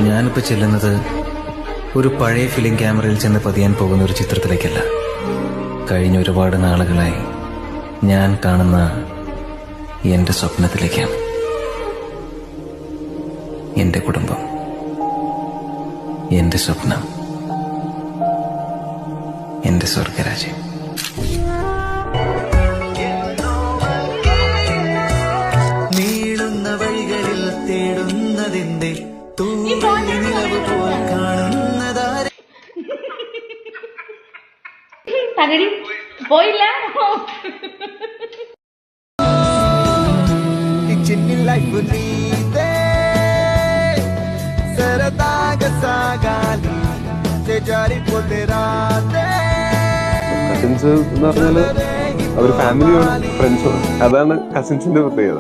ഞാനിപ്പോൾ ചെല്ലുന്നത് ഒരു പഴയ ഫിലിം ക്യാമറയിൽ ചെന്ന് പതിയാൻ പോകുന്ന ഒരു ചിത്രത്തിലേക്കല്ല. കഴിഞ്ഞ ഒരുപാട് നാളുകളായി ഞാൻ കാണുന്ന എന്റെ സ്വപ്നത്തിലേക്കാണ്. എന്റെ കുടുംബം, എന്റെ സ്വപ്നം, എന്റെ സ്വർഗരാജ്യം. നീളുന്ന വഴികളിൽ തേടുന്നതിന്റെ നിലവ് പോൽ കാണുന്നതാരെ പോയില്ല. చిన్ని లైఫ్ నీదే సరదాగా సాగాలి జారిపోతే రాదే. കസിൻസ് എന്ന് പറഞ്ഞാല് അവർ ഫാമിലിയാണ്, ഫ്രണ്ട്സുമാണ്. അതാണ് കസിൻസിന്റെ പ്രത്യേകത.